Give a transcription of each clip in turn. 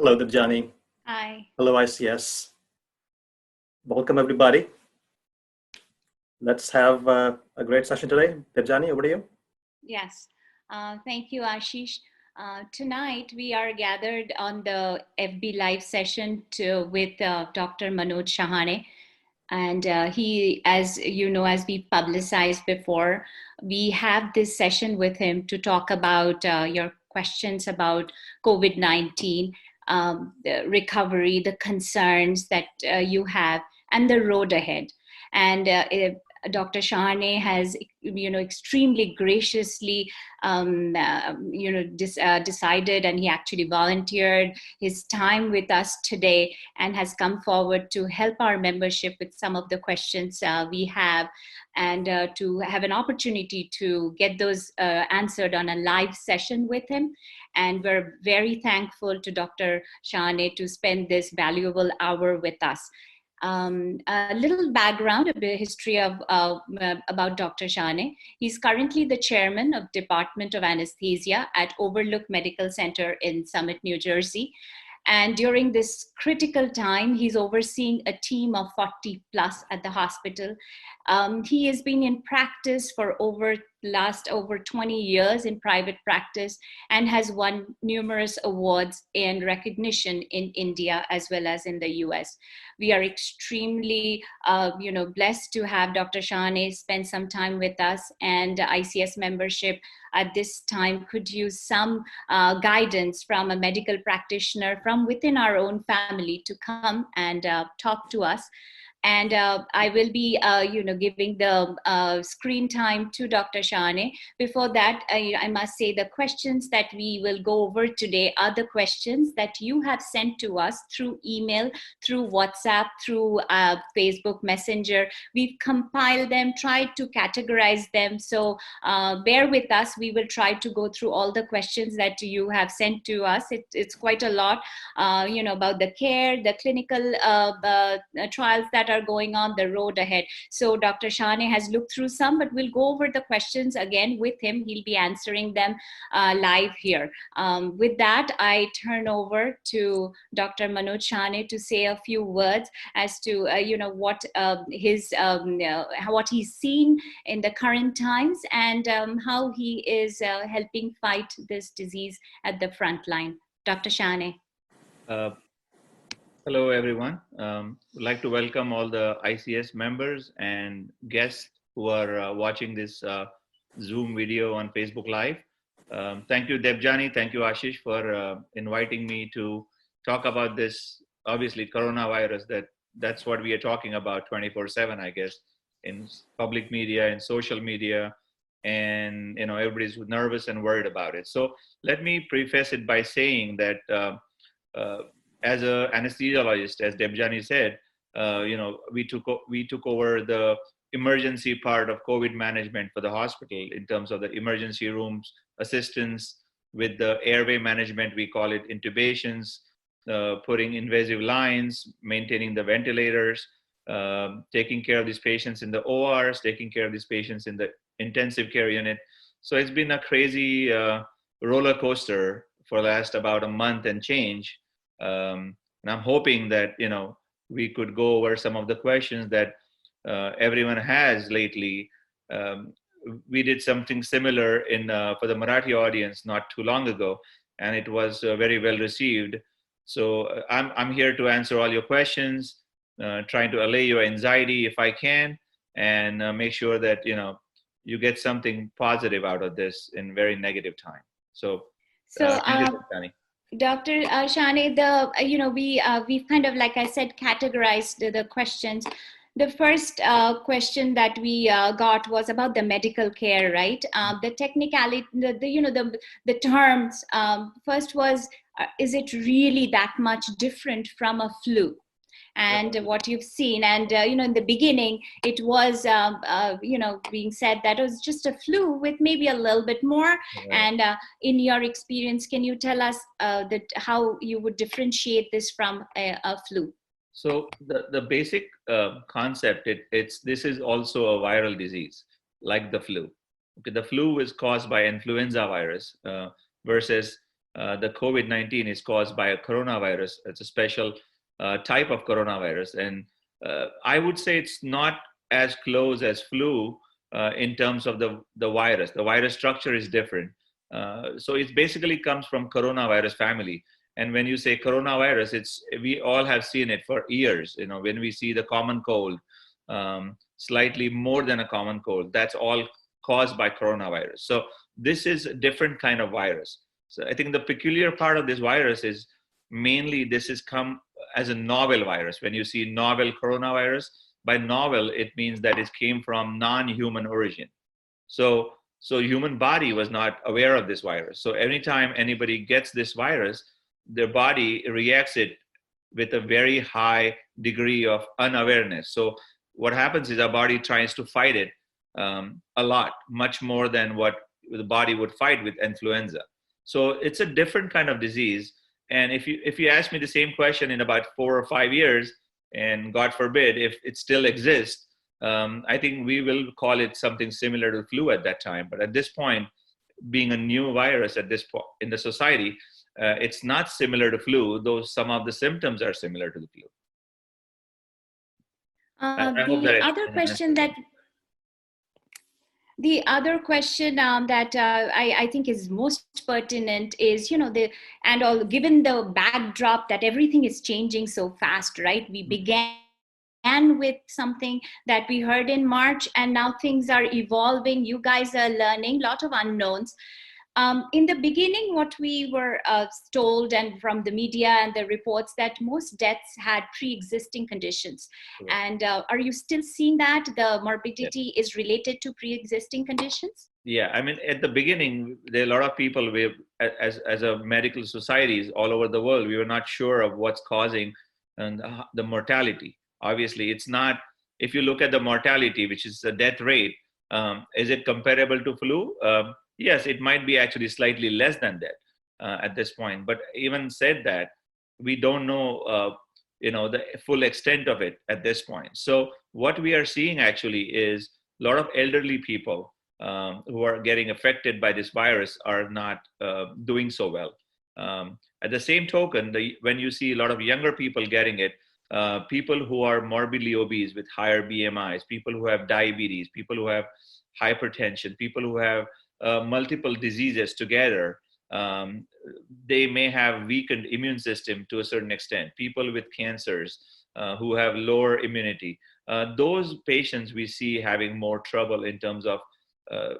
Hello, Debjani. Hi. Hello, ICS. Welcome, everybody. Let's have a great session today. Debjani, over to you. Yes. Thank you, Ashish. Tonight, we are gathered on the FB Live session with Dr. Manoj Shahane. And he, as you know, as we publicized before, we have this session with him to talk about your questions about COVID-19, the recovery, the concerns that you have, and the road ahead. And Dr. Shahane has, extremely graciously, decided, and he actually volunteered his time with us today and has come forward to help our membership with some of the questions we have, and to have an opportunity to get those answered on a live session with him. And we're very thankful to Dr. Shahane to spend this valuable hour with us. A little background, a bit history about Dr. Shahane. He's currently the chairman of Department of Anesthesia at Overlook Medical Center in Summit, New Jersey. And during this critical time, he's overseeing a team of 40 plus at the hospital. He has been in practice for over 20 years in private practice, and has won numerous awards and recognition in India as well as in the US. We are extremely blessed to have Dr. Shahane spend some time with us, and ICS membership at this time could use some guidance from a medical practitioner from within our own family to come and talk to us. And I will be, giving the screen time to Dr. Shahane. Before that, I must say the questions that we will go over today are the questions that you have sent to us through email, through WhatsApp, through Facebook Messenger. We've compiled them, tried to categorize them. So bear with us. We will try to go through all the questions that you have sent to us. It's quite a lot, about the care, the clinical trials that are going on, the road ahead. So Dr. Shahane has looked through some, but we'll go over the questions again with him. He'll be answering them live here. With that, I turn over to Dr. Manoj Shahane to say a few words as to what what he's seen in the current times, and how he is helping fight this disease at the front line. Dr. Shahane. Hello, everyone. Would like to welcome all the ICS members and guests who are watching this Zoom video on Facebook Live. Thank you, Debjani. Thank you, Ashish, for inviting me to talk about this, obviously, coronavirus. That's what we are talking about 24/7, I guess, in public media and social media. And, everybody's nervous and worried about it. So let me preface it by saying that as an anesthesiologist, as Debjani said, we took over the emergency part of COVID management for the hospital in terms of the emergency rooms, assistance with the airway management, we call it intubations, putting invasive lines, maintaining the ventilators, taking care of these patients in the ORs, taking care of these patients in the intensive care unit. So it's been a crazy roller coaster for the last about a month and change. And I'm hoping that, we could go over some of the questions that everyone has lately. We did something similar for the Marathi audience not too long ago, and it was very well received. So I'm here to answer all your questions, trying to allay your anxiety if I can, and make sure that, you get something positive out of this in very negative time. So thank you, Danny. Dr. Shahane, we've kind of, like I said, categorized the questions. The first question that we got was about the medical care, right? The technicality, the terms. First was, is it really that much different from a flu? And what you've seen, and in the beginning it was being said that it was just a flu with maybe a little bit more. And in your experience, can you tell us that how you would differentiate this from a flu? So the basic concept, this is also a viral disease like the flu. Okay, the flu is caused by influenza virus, versus the COVID-19 is caused by a coronavirus. It's a special type of coronavirus. And I would say it's not as close as flu in terms of the virus. The virus structure is different. So it basically comes from coronavirus family. And when you say coronavirus, we all have seen it for years. When we see the common cold, slightly more than a common cold, that's all caused by coronavirus. So this is a different kind of virus. So I think the peculiar part of this virus is mainly this has come as a novel virus. When you see novel coronavirus, by novel, it means that it came from non-human origin. So human body was not aware of this virus. So anytime anybody gets this virus, their body reacts it with a very high degree of unawareness. So what happens is our body tries to fight it a lot, much more than what the body would fight with influenza. So it's a different kind of disease. And if you ask me the same question in about 4 or 5 years, and God forbid, if it still exists, I think we will call it something similar to flu at that time. But at this point, being a new virus at this point in the society, it's not similar to flu, though some of the symptoms are similar to the flu. The other question that I think is most pertinent is, given the backdrop that everything is changing so fast, right? We began with something that we heard in March, and now things are evolving. You guys are learning, a lot of unknowns. In the beginning, what we were told and from the media and the reports that most deaths had pre-existing conditions. Correct. And are you still seeing that the morbidity is related to pre-existing conditions? Yeah, I mean, at the beginning, there are a lot of people, as a medical societies all over the world, we were not sure of what's causing the mortality. Obviously, it's not, if you look at the mortality, which is the death rate, is it comparable to flu? Yes, it might be actually slightly less than that at this point. But even said that, we don't know, the full extent of it at this point. So what we are seeing actually is a lot of elderly people who are getting affected by this virus are not doing so well. At the same token, when you see a lot of younger people getting it, people who are morbidly obese with higher BMIs, people who have diabetes, people who have hypertension, people who have multiple diseases together, they may have weakened immune system to a certain extent. People with cancers who have lower immunity, those patients we see having more trouble in terms of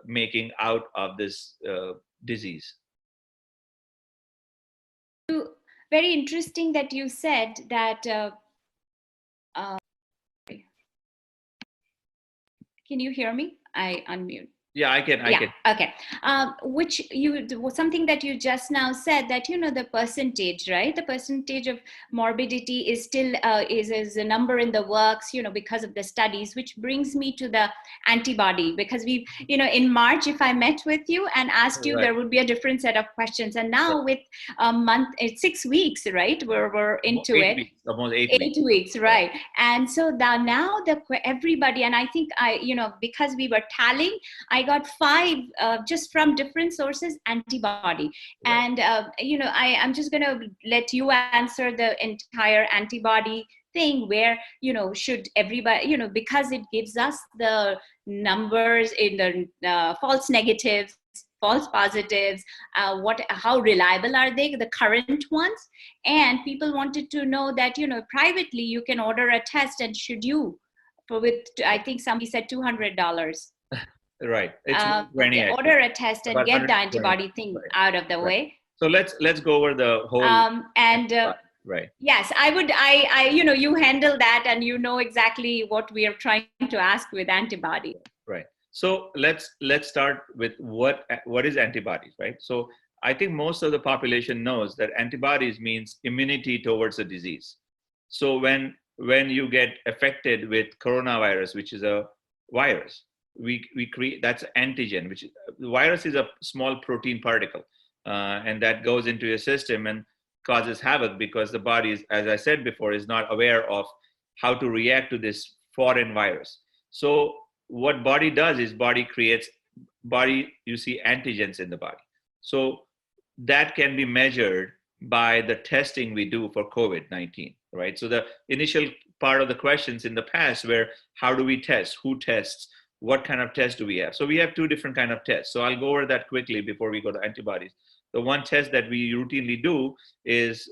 making out of this disease. Very interesting that you said that. Can you hear me? I unmute. Yeah, I can. Okay. Something that you just now said, that the percentage, right? The percentage of morbidity is still is a number in the works, because of the studies, which brings me to the antibody, because we, in March, if I met with you and asked you, there would be a different set of questions, and now with a month, it's 6 weeks, right? We're into it. Almost 8 weeks, right? And so now everybody, and I think because we were tallying, I got 5 just from different sources antibody. Right. And I'm just going to let you answer the entire antibody thing, where should everybody, because it gives us the numbers in the false negatives, false positives, how reliable are they, the current ones? And people wanted to know that privately you can order a test, and should you, I think somebody said $200. Right. It's order a test and get the antibody thing out of the way. So let's go over the whole. Right. Yes, I would. You handle that, and exactly what we are trying to ask with antibody. Right. So let's start with what is antibodies, right? So I think most of the population knows that antibodies means immunity towards a disease. So when you get affected with coronavirus, which is a virus, we create, that's antigen, which the virus is a small protein particle, and that goes into your system and causes havoc, because the body is, as I said before, is not aware of how to react to this foreign virus. So what body does is you see antigens in the body. So that can be measured by the testing we do for COVID-19, right? So the initial part of the questions in the past were, how do we test? Who tests? What kind of test do we have? So we have two different kind of tests. So I'll go over that quickly before we go to antibodies. The one test that we routinely do is,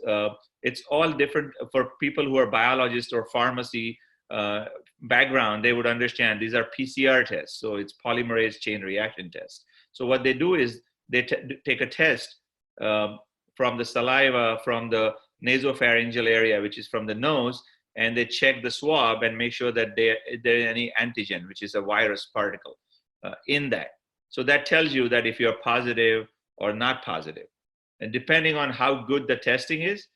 it's all different for people who are biologists or pharmacy background. They would understand these are PCR tests. So it's polymerase chain reaction tests. So what they do is they take a test from the saliva, from the nasopharyngeal area, which is from the nose, and they check the swab and make sure that there is any antigen, which is a virus particle in that. So that tells you that if you're positive or not positive. And depending on how good the testing is,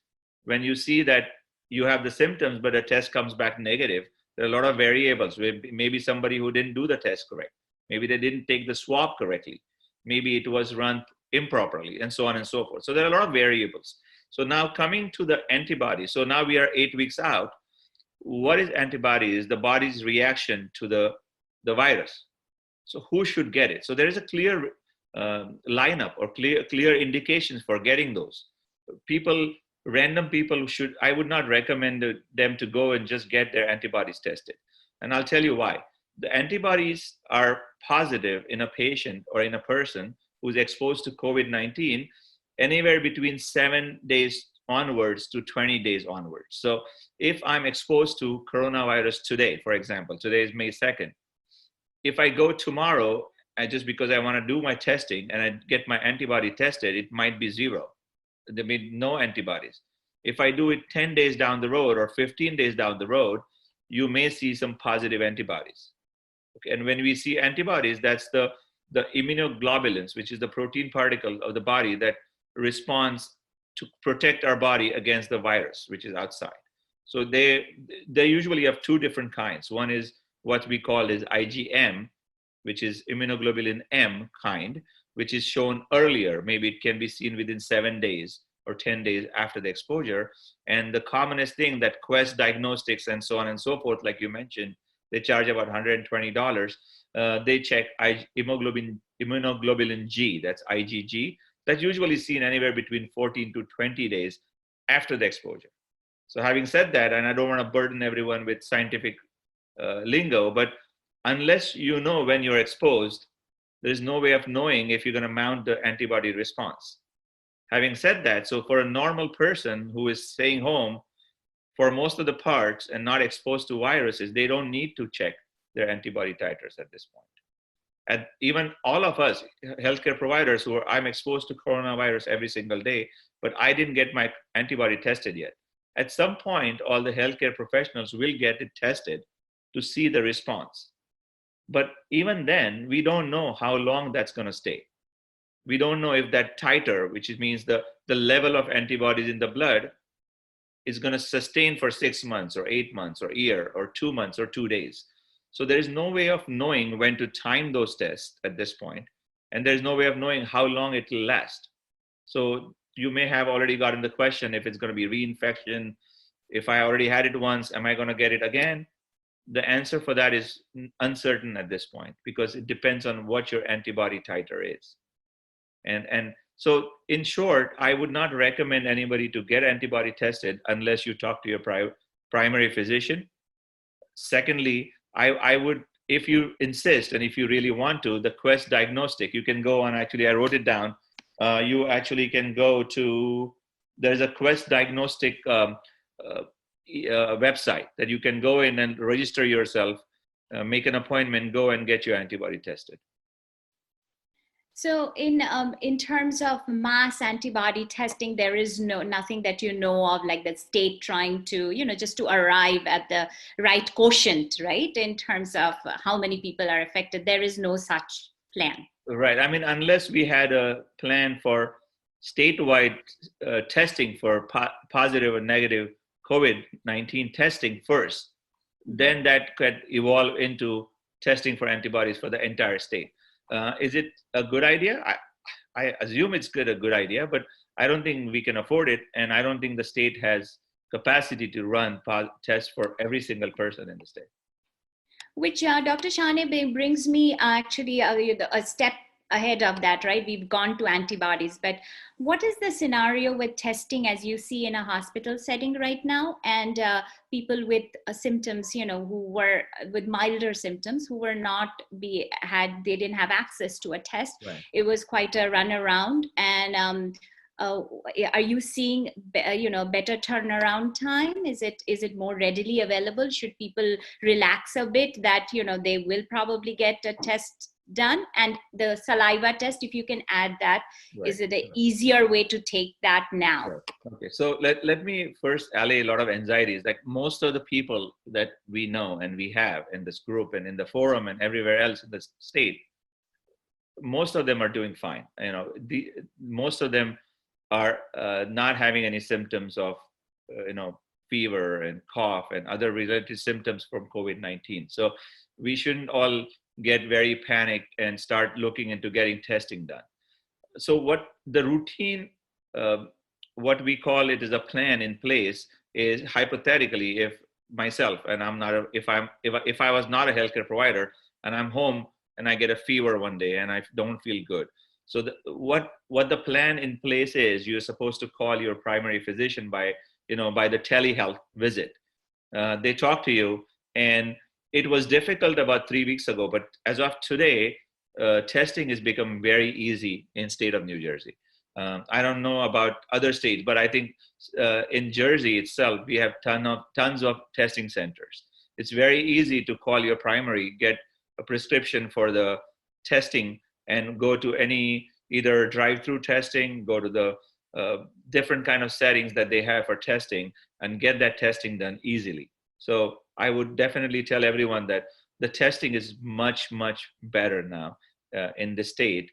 when you see that you have the symptoms, but a test comes back negative, there are a lot of variables. Maybe somebody who didn't do the test correct. Maybe they didn't take the swab correctly. Maybe it was run improperly, and so on and so forth. So there are a lot of variables. So now coming to the antibody. So now we are 8 weeks out. What is antibody? Is the body's reaction to the virus. So who should get it? So there is a clear lineup or clear indications for getting those. Random people should, I would not recommend them to go and just get their antibodies tested. And I'll tell you why. The antibodies are positive in a patient or in a person who's exposed to COVID-19 anywhere between 7 days onwards to 20 days onwards. So if I'm exposed to coronavirus today, for example, today is May 2nd, if I go tomorrow, just because I want to do my testing and I get my antibody tested, it might be zero. There may be no antibodies. If I do it 10 days down the road or 15 days down the road, you may see some positive antibodies. Okay. And when we see antibodies, that's the immunoglobulins, which is the protein particle of the body that responds to protect our body against the virus, which is outside. So they usually have two different kinds. One is what we call is IgM, which is immunoglobulin M kind, which is shown earlier. Maybe it can be seen within 7 days or 10 days after the exposure. And the commonest thing that Quest Diagnostics and so on and so forth, like you mentioned, they charge about $120. They check immunoglobulin G, that's IgG. That's usually seen anywhere between 14 to 20 days after the exposure. So having said that, and I don't want to burden everyone with scientific lingo, but unless you know when you're exposed, there's no way of knowing if you're going to mount the antibody response. Having said that, so for a normal person who is staying home for most of the parts and not exposed to viruses, they don't need to check their antibody titers at this point. And even all of us healthcare providers I'm exposed to coronavirus every single day, but I didn't get my antibody tested yet. At some point, all the healthcare professionals will get it tested to see the response. But even then, we don't know how long that's going to stay. We don't know if that titer, which means the level of antibodies in the blood, is going to sustain for 6 months or 8 months or a year or 2 months or 2 days. So there is no way of knowing when to time those tests at this point, and there's no way of knowing how long it will last. So you may have already gotten the question if it's going to be reinfection. If I already had it once, am I going to get it again? The answer for that is uncertain at this point, because it depends on what your antibody titer is. And so in short, I would not recommend anybody to get antibody tested unless you talk to your primary physician. Secondly, I would, if you insist and if you really want to, the Quest Diagnostic, you can go on, actually I wrote it down. You actually can go to, there's a Quest Diagnostic website that you can go in and register yourself, make an appointment, go and get your antibody tested. So in terms of mass antibody testing, there is nothing that you know of, like the state trying to, just to arrive at the right quotient, right? In terms of how many people are affected, there is no such plan. Right. I mean, unless we had a plan for statewide testing for positive or negative COVID-19 testing first, then that could evolve into testing for antibodies for the entire state. Is it a good idea? I assume it's a good idea, but I don't think we can afford it. And I don't think the state has capacity to run tests for every single person in the state. Which Dr. Shahne brings me actually a step ahead of that, right? We've gone to antibodies, but what is the scenario with testing as you see in a hospital setting right now? And people with symptoms, you know, who were with milder symptoms, who were not they didn't have access to a test. Right. It was quite a runaround. And are you seeing, you know, better turnaround time? Is it more readily available? Should people relax a bit that, you know, they will probably get a test done? And the saliva test, if you can add that, Right. is it an easier way to take that now? Right. Okay, so let me first allay a lot of anxieties. Like most of the people that we know and we have in this group and in the forum and everywhere else in the state, most of them are doing fine. You know, most of them are not having any symptoms of, you know, fever and cough and other related symptoms from COVID-19. So we shouldn't all get very panicked and start looking into getting testing done. So what the routine, what we call it is a plan in place is hypothetically, if myself and I'm not, if I was not a healthcare provider and I'm home and I get a fever one day and I don't feel good. So what the plan in place is, you're supposed to call your primary physician by the telehealth visit. They talk to you, and it was difficult about 3 weeks ago, but as of today, testing has become very easy in state of New Jersey. I don't know about other states, but I think in Jersey itself, we have tons of testing centers. It's very easy to call your primary, get a prescription for the testing, and go to any either drive-through testing, go to the different kind of settings that they have for testing, and get that testing done easily. So I would definitely tell everyone that the testing is much, much better now in the state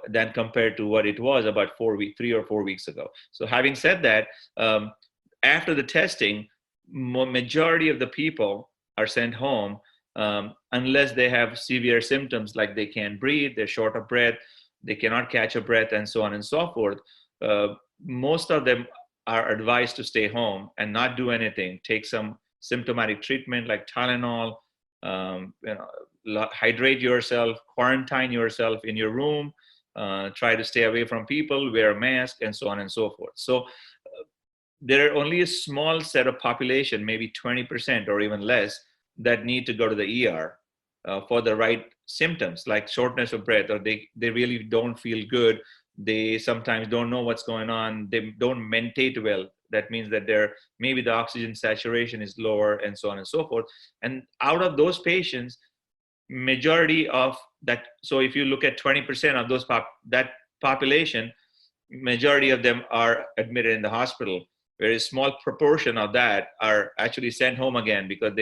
than compared to what it was about 3 or 4 weeks ago. So having said that, after the testing, majority of the people are sent home unless they have severe symptoms like they can't breathe, they're short of breath, they cannot catch a breath, and so on and so forth. Most of them are advised to stay home and not do anything, take some symptomatic treatment like Tylenol, hydrate yourself, quarantine yourself in your room, try to stay away from people, wear a mask, and so on and so forth. So there are only a small set of population, maybe 20% or even less, that need to go to the ER for the right symptoms like shortness of breath, or they really don't feel good. They sometimes don't know what's going on. They don't mentate well. That means that maybe the oxygen saturation is lower, and so on and so forth. And out of those patients, majority of that, so if you look at 20% of those that population, majority of them are admitted in the hospital. Very small proportion of that are actually sent home again because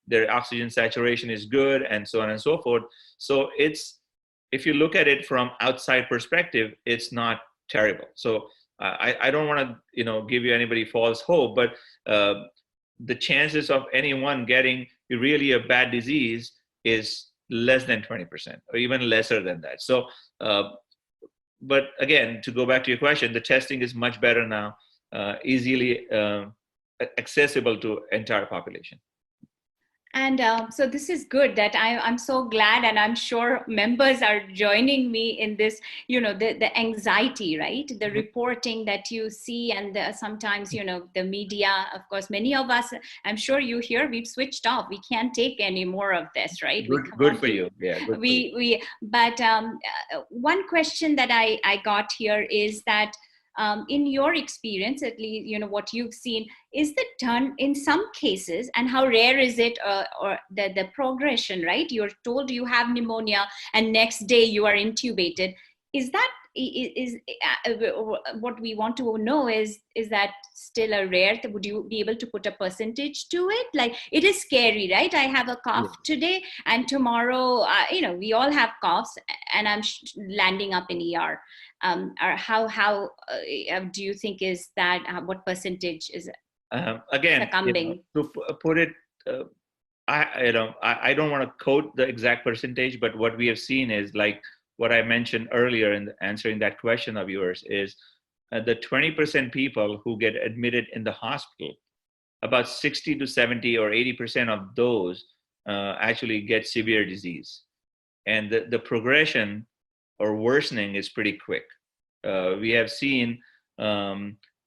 their oxygen saturation is good, and so on and so forth. So if you look at it from outside perspective, it's not terrible. So I don't want to give you anybody false hope, but the chances of anyone getting really a bad disease is less than 20% or even lesser than that. So but again, to go back to your question, the testing is much better now, easily accessible to entire population. And so this is good that I'm so glad, and I'm sure members are joining me in this, the anxiety, right? The Mm-hmm. reporting that you see, and sometimes, the media, of course, many of us, I'm sure you hear, we've switched off. We can't take any more of this, right? Good for you. Yeah. Good for you. But one question that I got here is that, in your experience, at least, what you've seen, is that done in some cases, and how rare is it, or the progression, right? You're told you have pneumonia and next day you are intubated. Is that, what we want to know is that still a rare, would you be able to put a percentage to it? Like, it is scary, right? I have a cough today, and tomorrow, we all have coughs, and I'm landing up in ER. Or how do you think is that, what percentage is again, succumbing? To put it, I don't want to quote the exact percentage, but what we have seen is, like what I mentioned earlier in answering that question of yours, is the 20% people who get admitted in the hospital, about 60 to 70 or 80% of those actually get severe disease. And the progression or worsening is pretty quick. We have seen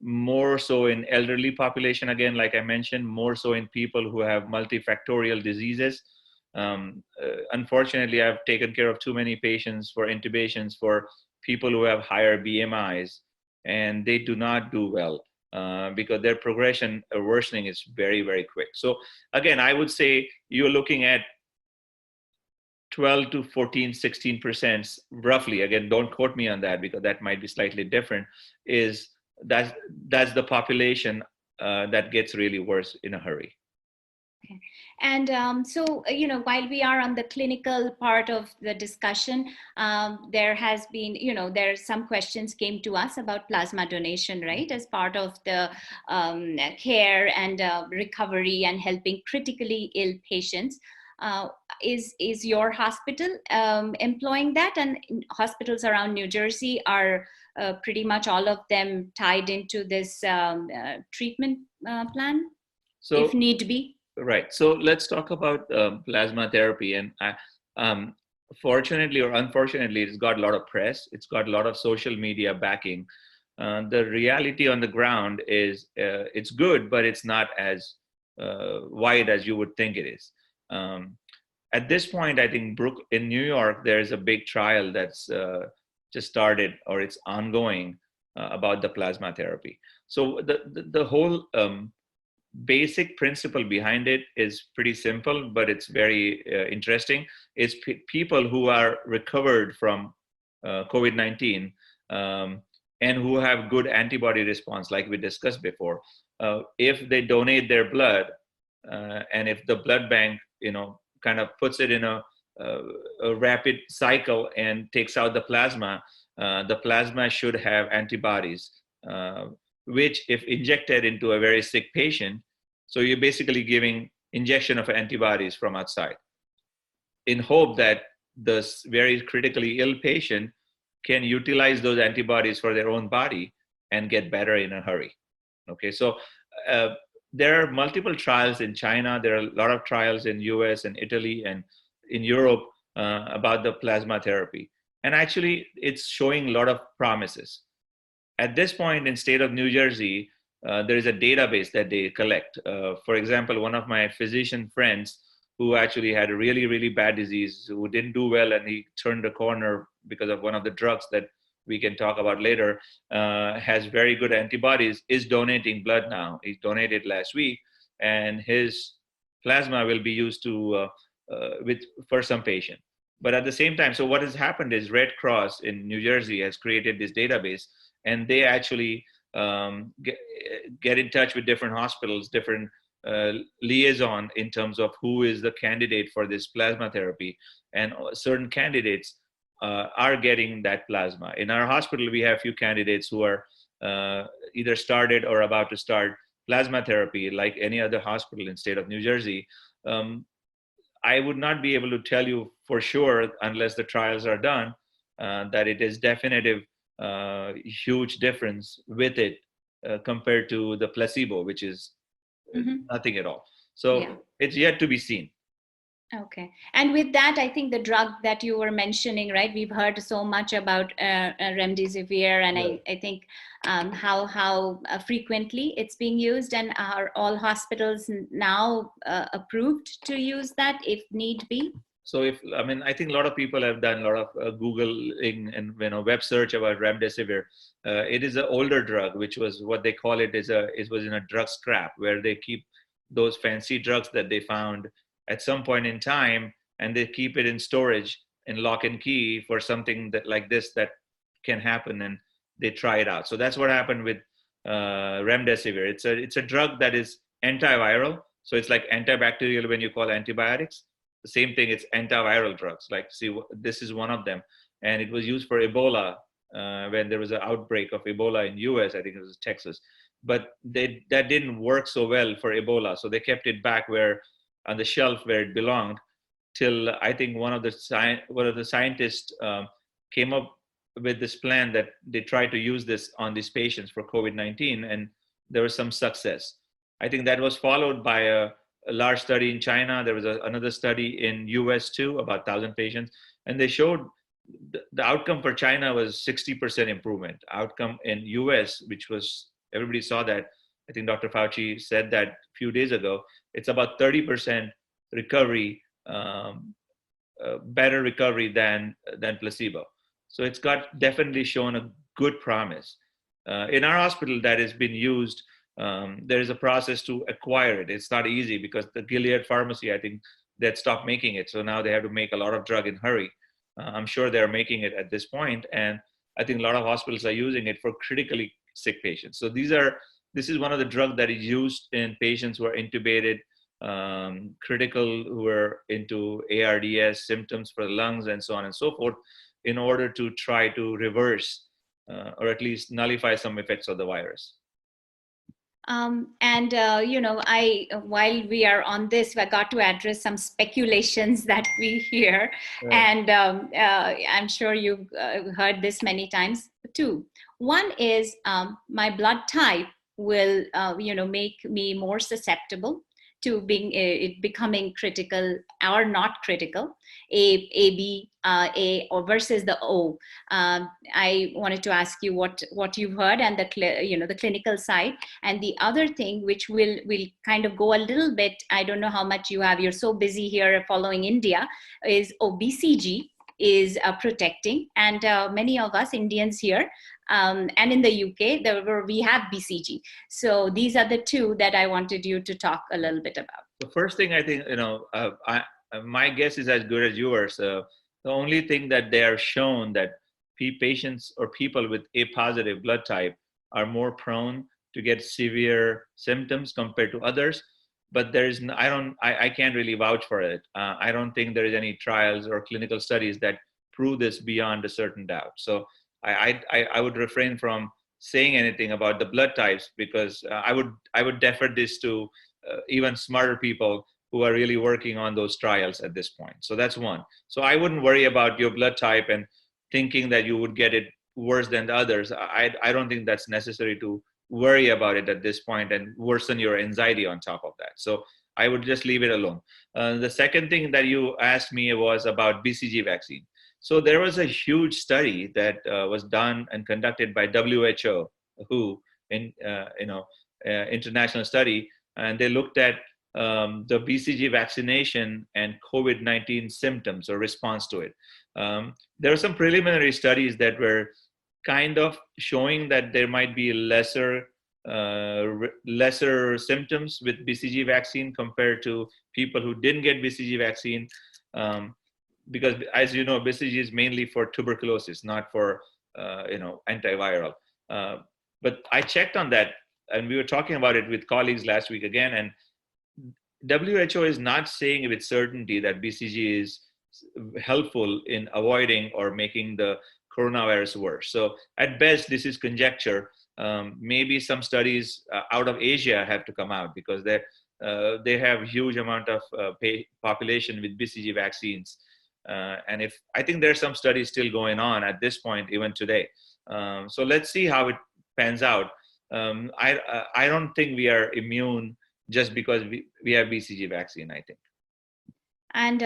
more so in elderly population, again, like I mentioned, more so in people who have multifactorial diseases. Unfortunately, I've taken care of too many patients for intubations for people who have higher BMIs, and they do not do well because their progression or worsening is very, very quick. So again, I would say you're looking at 12 to 14, 16% roughly. Again, don't quote me on that because that might be slightly different. That's the population that gets really worse in a hurry. Okay. And so, while we are on the clinical part of the discussion, there has been, there's some questions came to us about plasma donation, right, as part of the care and recovery and helping critically ill patients. Is your hospital employing that? And hospitals around New Jersey are pretty much all of them tied into this treatment plan, so if need be? Right. So let's talk about plasma therapy. And fortunately or unfortunately, it's got a lot of press. It's got a lot of social media backing. The reality on the ground is it's good, but it's not as wide as you would think it is. At this point, I think in New York, there's a big trial that's just started or it's ongoing about the plasma therapy. So the whole basic principle behind it is pretty simple, but it's very interesting. It's people who are recovered from COVID-19 and who have good antibody response, like we discussed before. If they donate their blood, and if the blood bank, kind of puts it in a rapid cycle and takes out the plasma should have antibodies. Which if injected into a very sick patient, so you're basically giving injection of antibodies from outside in hope that this very critically ill patient can utilize those antibodies for their own body and get better in a hurry. Okay, so there are multiple trials in China. There are a lot of trials in US and Italy and in Europe about the plasma therapy. And actually, it's showing a lot of promises. At this point in state of New Jersey, there is a database that they collect. For example, one of my physician friends who actually had a really, really bad disease, who didn't do well, and he turned the corner because of one of the drugs that we can talk about later, has very good antibodies, is donating blood now. He donated last week, and his plasma will be used for some patient. But at the same time, so what has happened is Red Cross in New Jersey has created this database, and they actually get in touch with different hospitals, different liaison in terms of who is the candidate for this plasma therapy. And certain candidates are getting that plasma. In our hospital, we have a few candidates who are either started or about to start plasma therapy, like any other hospital in state of New Jersey. I would not be able to tell you for sure, unless the trials are done, that it is definitive huge difference with it compared to the placebo, which is nothing at all. So it's yet to be seen. Okay. And with that, I think the drug that you were mentioning, right? We've heard so much about remdesivir, and I think how frequently it's being used, and are all hospitals now approved to use that if need be? So I think a lot of people have done a lot of Googling and web search about remdesivir. It is an older drug, which was what they call it was in a drug scrap, where they keep those fancy drugs that they found at some point in time, and they keep it in storage in lock and key for something that like this that can happen, and they try it out. So that's what happened with remdesivir. It's a drug that is antiviral, so it's like antibacterial when you call antibiotics. The same thing, it's antiviral drugs. Like, see, this is one of them. And it was used for Ebola when there was an outbreak of Ebola in US, I think it was Texas. But that didn't work so well for Ebola. So they kept it back on the shelf where it belonged till I think one of the scientists came up with this plan that they tried to use this on these patients for COVID-19, and there was some success. I think that was followed by a large study in China. There was another study in US too, about 1,000 patients, and they showed the outcome for China was 60% improvement. Outcome in US, which was, everybody saw that. I think Dr. Fauci said that a few days ago. It's about 30% recovery, better recovery than placebo. So it's got definitely shown a good promise. In our hospital that has been used, there is a process to acquire it. It's not easy because the Gilead pharmacy, I think, that stopped making it. So now they have to make a lot of drug in hurry. I'm sure they're making it at this point, and I think a lot of hospitals are using it for critically sick patients. So this is one of the drugs that is used in patients who are intubated, critical, who are into ARDS symptoms for the lungs and so on and so forth, in order to try to reverse or at least nullify some effects of the virus. While we are on this, I got to address some speculations that we hear, Right. and I'm sure you've heard this many times too. One is my blood type will, make me more susceptible to it becoming critical or not critical, A, or versus the O. I wanted to ask you what you've heard and the clinical side. And the other thing, which will kind of go a little bit, I don't know how much you're so busy here following India, is BCG is protecting, and many of us Indians here and in the UK, we have BCG. So these are the two that I wanted you to talk a little bit about. The first thing, I think, my guess is as good as yours. The only thing that they are shown that patients or people with A positive blood type are more prone to get severe symptoms compared to others. But I can't really vouch for it. I don't think there is any trials or clinical studies that prove this beyond a certain doubt. So I would refrain from saying anything about the blood types, because I would defer this to even smarter people who are really working on those trials at this point. So that's one. So I wouldn't worry about your blood type and thinking that you would get it worse than the others. I don't think that's necessary to worry about it at this point and worsen your anxiety on top of that. So I would just leave it alone. The second thing that you asked me was about BCG vaccine. So there was a huge study that was done and conducted by WHO, international study, and they looked at the BCG vaccination and COVID-19 symptoms or response to it. There are some preliminary studies that were kind of showing that there might be lesser symptoms with BCG vaccine compared to people who didn't get BCG vaccine. Because, as you know, BCG is mainly for tuberculosis, not for antiviral. But I checked on that, and we were talking about it with colleagues last week again, and WHO is not saying with certainty that BCG is helpful in avoiding or making the coronavirus worse. So at best, this is conjecture. Maybe some studies out of Asia have to come out, because they have huge amount of population with BCG vaccines. And I think there's some studies still going on at this point, even today. So let's see how it pans out. I don't think we are immune just because we have BCG vaccine, I think. And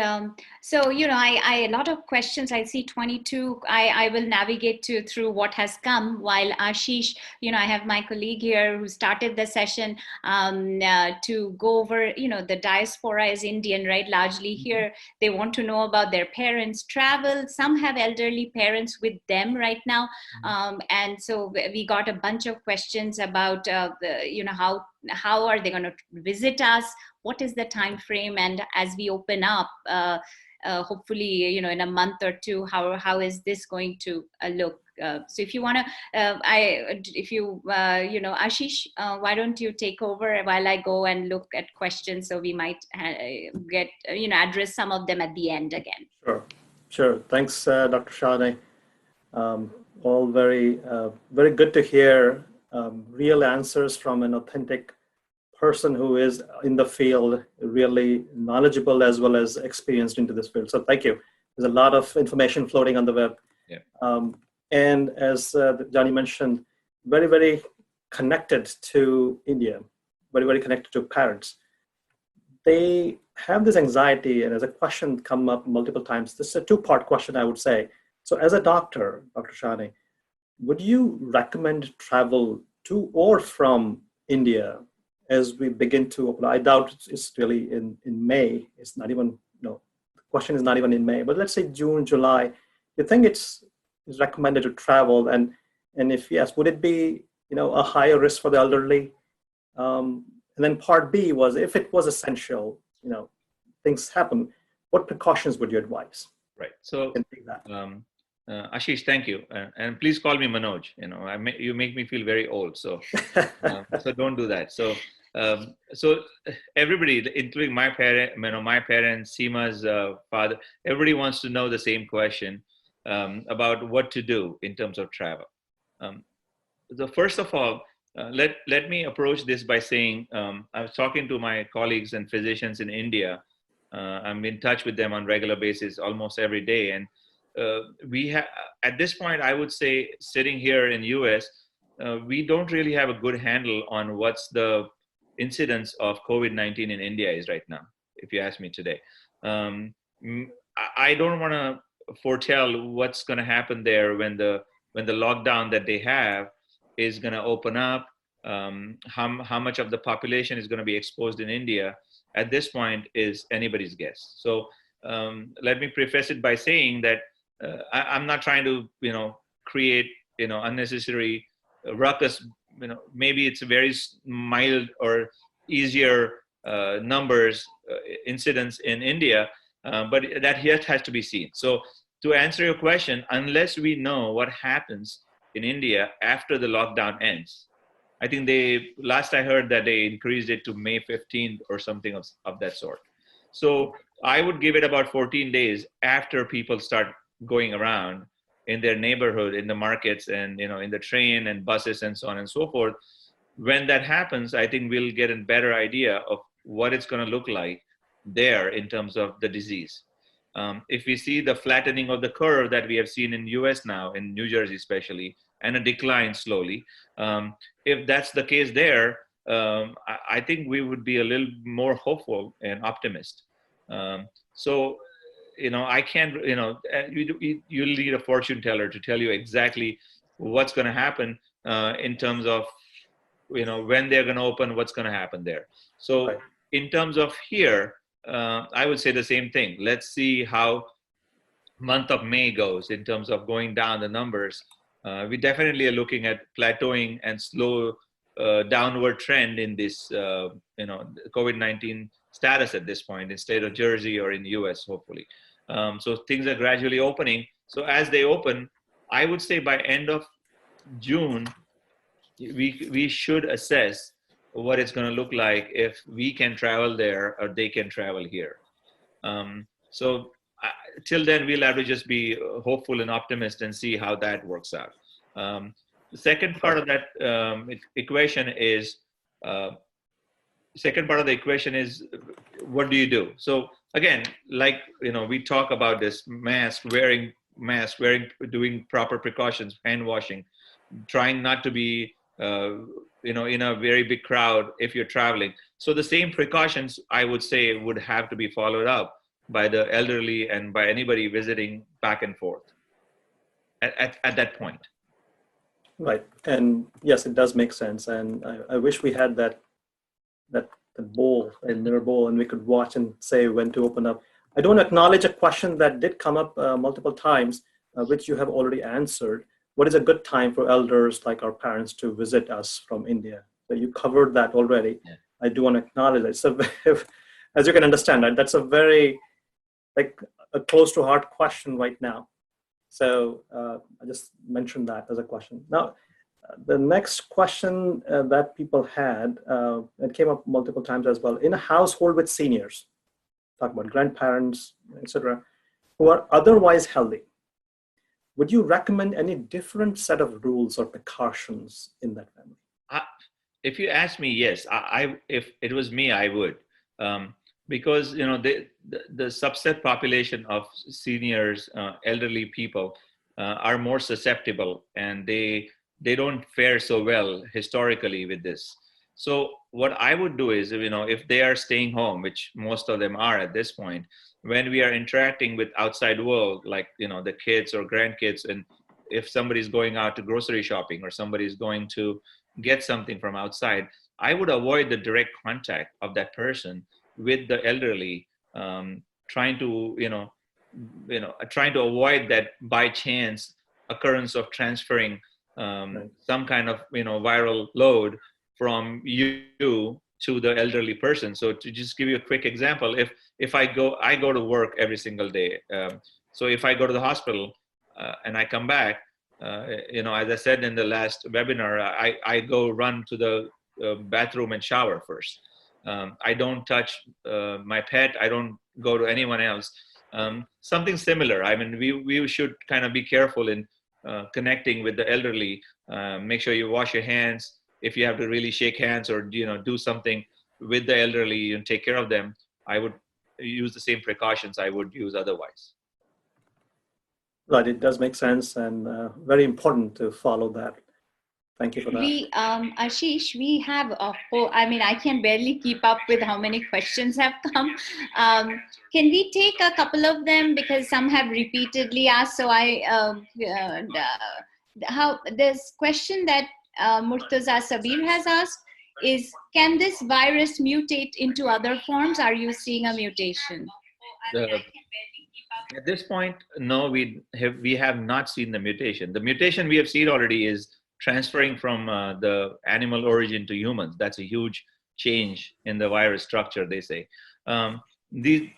so, I a lot of questions. I see 22. I will navigate through what has come, while Ashish, I have my colleague here who started the session to go over, the diaspora is Indian, right? Largely here. They want to know about their parents' travel. Some have elderly parents with them right now. And so we got a bunch of questions about, how are they going to visit us? What is the time frame? And as we open up, hopefully, in a month or two, how is this going to look? So if you want to, Ashish, why don't you take over while I go and look at questions, so we might get, address some of them at the end again. Sure. Thanks, Dr. Shahne. All very, very good to hear real answers from an authentic person who is in the field, really knowledgeable as well as experienced into this field. So thank you. There's a lot of information floating on the web. Yeah. And as Johnny mentioned, very, very connected to India, very, very connected to parents. They have this anxiety, and as a question come up multiple times, this is a two-part question, I would say. So as a doctor, Dr. Shahne, would you recommend travel to or from India as we begin to apply? I doubt it's really in May. It's not even, the question is not even in May, but let's say June, July. You think it's recommended to travel? And if yes, would it be, a higher risk for the elderly? And then part B was, if it was essential, things happen, what precautions would you advise? Right. So, Can take that. Ashish, thank you, and please call me Manoj. You make me feel very old, so so don't do that. So everybody, including my parents, Seema's father, everybody wants to know the same question about what to do in terms of travel. So first of all, let me approach this by saying I was talking to my colleagues and physicians in India. I'm in touch with them on regular basis, almost every day, and we have at this point, I would say, sitting here in US, we don't really have a good handle on what's the incidence of COVID-19 in India is right now, if you ask me today. I don't want to foretell what's going to happen there when the lockdown that they have is going to open up, how much of the population is going to be exposed in India at this point is anybody's guess. So let me preface it by saying that I'm not trying to, create, unnecessary ruckus. Maybe it's a very mild or easier numbers, incidents in India, but that yet has to be seen. So to answer your question, unless we know what happens in India after the lockdown ends, I think last I heard that they increased it to May 15th or something of that sort. So I would give it about 14 days after people start going around in their neighborhood, in the markets, and in the train and buses and so on and so forth. When that happens, I think we'll get a better idea of what it's going to look like there in terms of the disease. If we see the flattening of the curve that we have seen in US now, in New Jersey especially, and a decline slowly, if that's the case there, I think we would be a little more hopeful and optimist. So, I can't, you'll need a fortune teller to tell you exactly what's going to happen in terms of, when they're going to open, what's going to happen there. So Right. in terms of here, I would say the same thing. Let's see how month of May goes in terms of going down the numbers. We definitely are looking at plateauing and slow downward trend in this, COVID-19 status at this point in state of Jersey or in the US, hopefully. So things are gradually opening. So as they open, I would say by end of June, we should assess what it's going to look like if we can travel there or they can travel here. So till then, we'll have to just be hopeful and optimist and see how that works out. The second part of that equation is, what do you do? So again, like, we talk about this mask wearing, doing proper precautions, hand washing, trying not to be, in a very big crowd if you're traveling. So the same precautions, I would say, would have to be followed up by the elderly and by anybody visiting back and forth at that point. Right. And yes, it does make sense. And I wish we had that bowl, a mirror bowl, and we could watch and say when to open up. I don't acknowledge a question that did come up multiple times, which you have already answered. What is a good time for elders like our parents to visit us from India? So you covered that already. Yeah. I do want to acknowledge that. So as you can understand, that's a very, like, a close to heart question right now. So I just mentioned that as a question. Now, the next question that people had, it came up multiple times as well. In a household with seniors, talk about grandparents, etc., who are otherwise healthy, would you recommend any different set of rules or precautions in that family? If you ask me, yes. If it was me, I would. Because the subset population of seniors, elderly people, are more susceptible, and they don't fare so well historically with this. So what I would do is, if they are staying home, which most of them are at this point, when we are interacting with outside world, like, the kids or grandkids, and if somebody's going out to grocery shopping or somebody's going to get something from outside, I would avoid the direct contact of that person with the elderly, trying to, trying to avoid that by chance occurrence of transferring some kind of, viral load from you to the elderly person. So to just give you a quick example, if I go to work every single day. So if I go to the hospital and I come back, as I said in the last webinar, I go run to the bathroom and shower first. I don't touch my pet. I don't go to anyone else. Something similar. I mean, we should kind of be careful in connecting with the elderly. Make sure you wash your hands. If you have to really shake hands or do something with the elderly and take care of them, I would use the same precautions I would use otherwise. Right, it does make sense, and very important to follow that. Thank you for that. Ashish, we have a whole, I mean, I can barely keep up with how many questions have come. Can we take a couple of them, because some have repeatedly asked? So this question that Murtaza Sabir has asked is, can this virus mutate into other forms? Are you seeing a mutation? At this point, no, we have not seen the mutation. The mutation we have seen already is transferring from the animal origin to humans. That's a huge change in the virus structure, they say. The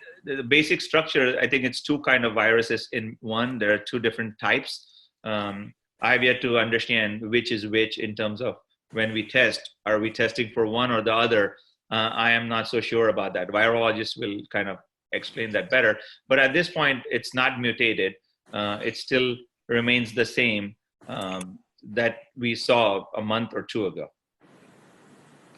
basic structure, I think it's two kind of viruses in one. There are two different types. I've yet to understand which is which in terms of when we test. Are we testing for one or the other? I am not so sure about that. Virologists will kind of explain that better. But at this point, it's not mutated. It still remains the same that we saw a month or two ago.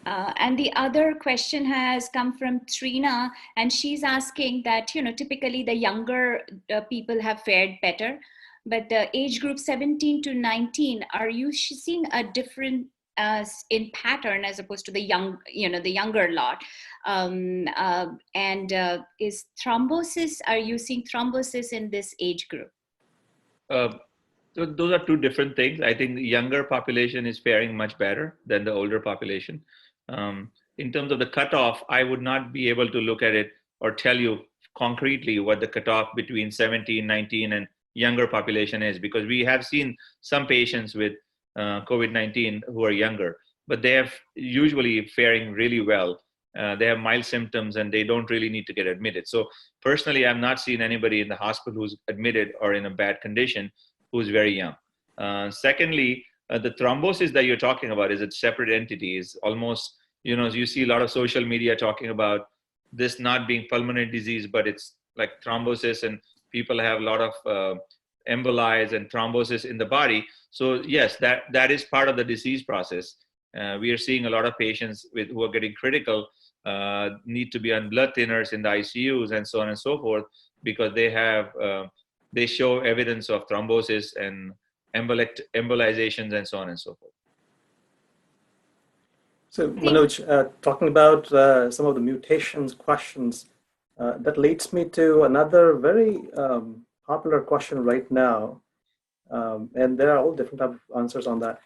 And the other question has come from Trina, and she's asking that, typically the younger people have fared better, but the age group 17 to 19, are you seeing a different in pattern as opposed to the the younger lot? Is thrombosis, are you seeing thrombosis in this age group? So those are two different things. I think the younger population is faring much better than the older population. In terms of the cutoff, I would not be able to look at it or tell you concretely what the cutoff between 17, 19 and younger population is, because we have seen some patients with COVID-19 who are younger, but they have usually faring really well. They have mild symptoms and they don't really need to get admitted. So personally, I've not seen anybody in the hospital who's admitted or in a bad condition who's very young. Secondly, the thrombosis that you're talking about is a separate entity. Is almost, you see a lot of social media talking about this not being pulmonary disease, but it's like thrombosis, and people have a lot of emboli and thrombosis in the body. So yes, that is part of the disease process. We are seeing a lot of patients who are getting critical, need to be on blood thinners in the ICUs and so on and so forth, because they show evidence of thrombosis and embolizations and so on and so forth. So Manoj, talking about some of the mutations questions, that leads me to another very popular question right now. And there are all different types of answers on that.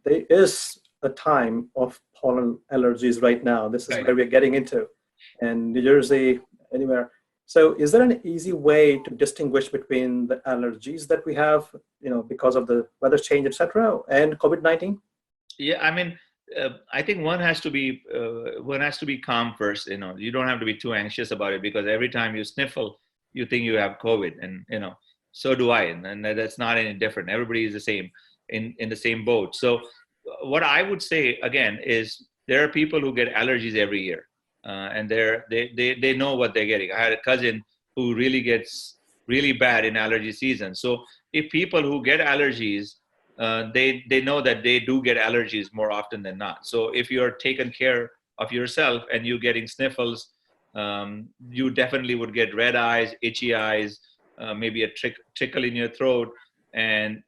There is a time of pollen allergies right now. This is where we're getting into, and New Jersey, anywhere. So is there an easy way to distinguish between the allergies that we have, because of the weather change, etc., and COVID-19? Yeah, I mean, I think one has to be calm first. You don't have to be too anxious about it, because every time you sniffle, you think you have COVID, and so do I, and that's not any different. Everybody is the same in the same boat. So what I would say again is there are people who get allergies every year. And they know what they're getting. I had a cousin who really gets really bad in allergy season. So if people who get allergies, they know that they do get allergies more often than not. So if you're taking care of yourself and you're getting sniffles, you definitely would get red eyes, itchy eyes, maybe a tickle in your throat, and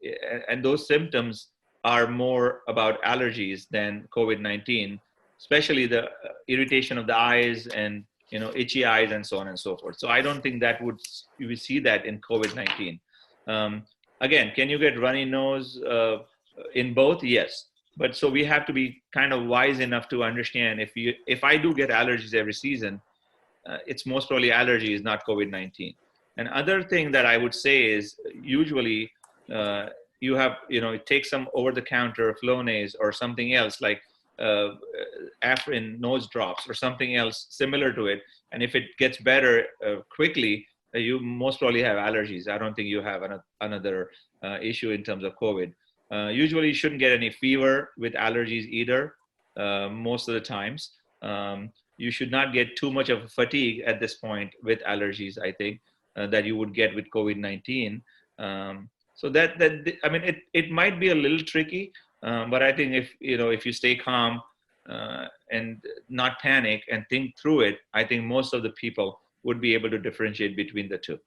those symptoms are more about allergies than COVID-19. Especially the irritation of the eyes and itchy eyes and so on and so forth. So I don't think that you will see that in COVID-19. Again, can you get runny nose in both? Yes. But so we have to be kind of wise enough to understand if I do get allergies every season, it's most probably allergies, not COVID-19. And other thing that I would say is usually you have, take some over-the-counter Flonase or something else like Afrin nose drops or something else similar to it. And if it gets better quickly, you most probably have allergies. I don't think you have another issue in terms of COVID. Usually you shouldn't get any fever with allergies either, most of the times. You should not get too much of fatigue at this point with allergies, I think, that you would get with COVID-19. So I mean, it might be a little tricky, but I think if you stay calm and not panic and think through it, I think most of the people would be able to differentiate between the two.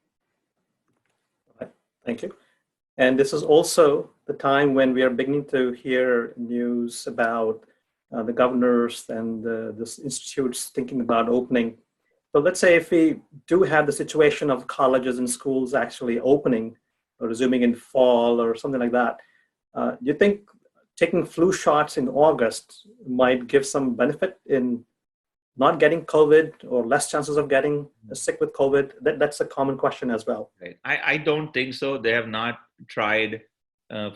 Right. Thank you. And this is also the time when we are beginning to hear news about the governors and the institutes thinking about opening. So let's say if we do have the situation of colleges and schools actually opening or resuming in fall or something like that, do you think taking flu shots in August might give some benefit in not getting COVID or less chances of getting sick with COVID? That's a common question as well. Right. I don't think so. They have not tried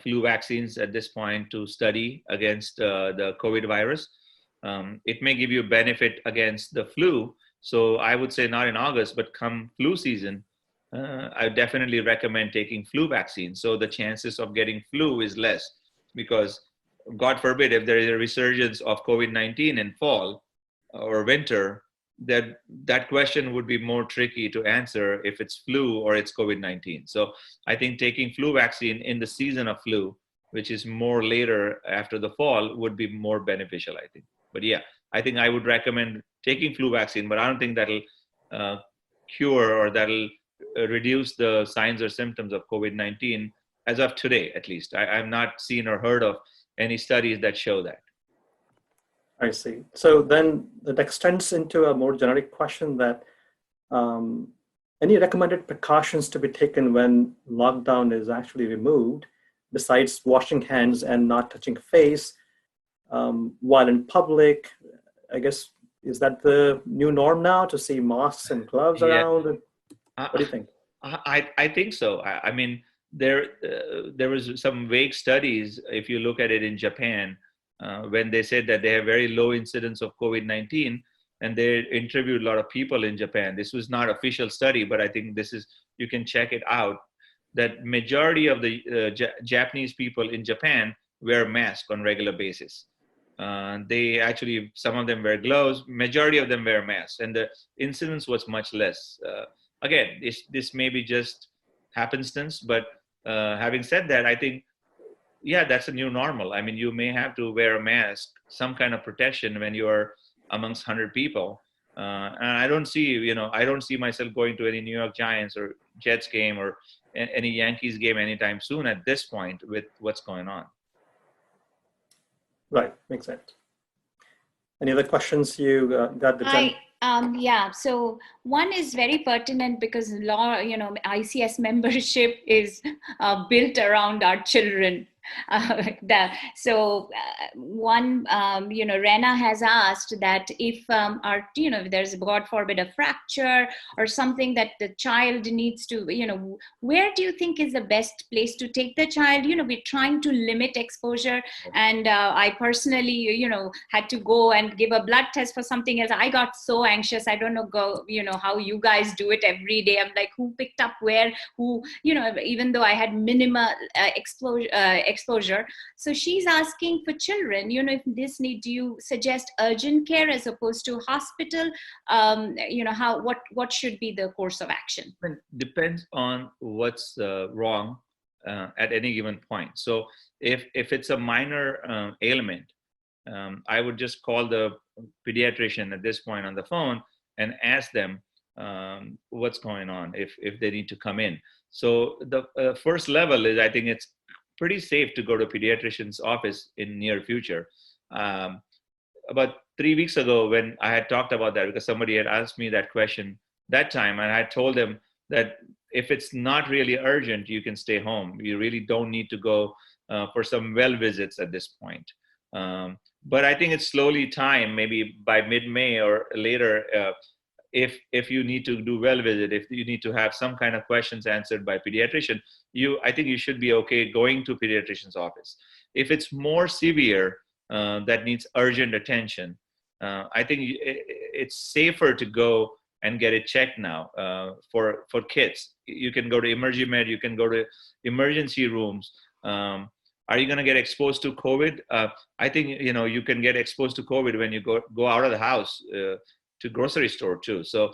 flu vaccines at this point to study against the COVID virus. It may give you benefit against the flu. So I would say not in August, but come flu season, I definitely recommend taking flu vaccine. So the chances of getting flu is less because God forbid, if there is a resurgence of COVID-19 in fall or winter, that question would be more tricky to answer if it's flu or it's COVID-19. So I think taking flu vaccine in the season of flu, which is more later after the fall, would be more beneficial, I think. But yeah, I think I would recommend taking flu vaccine, but I don't think that'll cure or that'll reduce the signs or symptoms of COVID-19 as of today, at least. I've not seen or heard of any studies that show that. I see. So then that extends into a more generic question that any recommended precautions to be taken when lockdown is actually removed, besides washing hands and not touching face while in public? I guess, is that the new norm now, to see masks and gloves around? What do you think? I think so. I mean, there was some vague studies, if you look at it in Japan, when they said that they have very low incidence of COVID-19, and they interviewed a lot of people in Japan. This was not official study, but I think you can check it out, that majority of the Japanese people in Japan wear masks on regular basis. They actually, some of them wear gloves, majority of them wear masks, and the incidence was much less. Again, this may be just happenstance, but having said that, I think, yeah, that's a new normal. I mean, you may have to wear a mask, some kind of protection when you're amongst 100 people. And I don't see myself going to any New York Giants or Jets game or any Yankees game anytime soon at this point with what's going on. Right, makes sense. Any other questions you got? Yeah, so one is very pertinent because ICS membership is built around our children. Rena has asked that if if there's, God forbid, a fracture or something that the child needs to, where do you think is the best place to take the child? We're trying to limit exposure, and I personally, had to go and give a blood test for something else. I got so anxious. I don't know, how you guys do it every day. I'm like, who picked up where, who, even though I had minimal exposure. So she's asking for children, if this need, do you suggest urgent care as opposed to hospital? What should be the course of action? It depends on what's wrong at any given point. So if it's a minor ailment, I would just call the pediatrician at this point on the phone and ask them what's going on, if they need to come in. So the first level is, I think it's pretty safe to go to a pediatrician's office in near future. about 3 weeks ago when I had talked about that, because somebody had asked me that question that time, and I told them that if it's not really urgent, you can stay home. You really don't need to go for some well visits at this point. But I think it's slowly time, maybe by mid-May or later, if you need to do well visit, if you need to have some kind of questions answered by pediatrician, I think you should be okay going to pediatrician's office. If it's more severe, that needs urgent attention, I think it's safer to go and get it checked now. For kids, you can go to EmergiMed, you can go to emergency rooms. Are you going to get exposed to COVID? I think you can get exposed to COVID when you go out of the house to grocery store too. So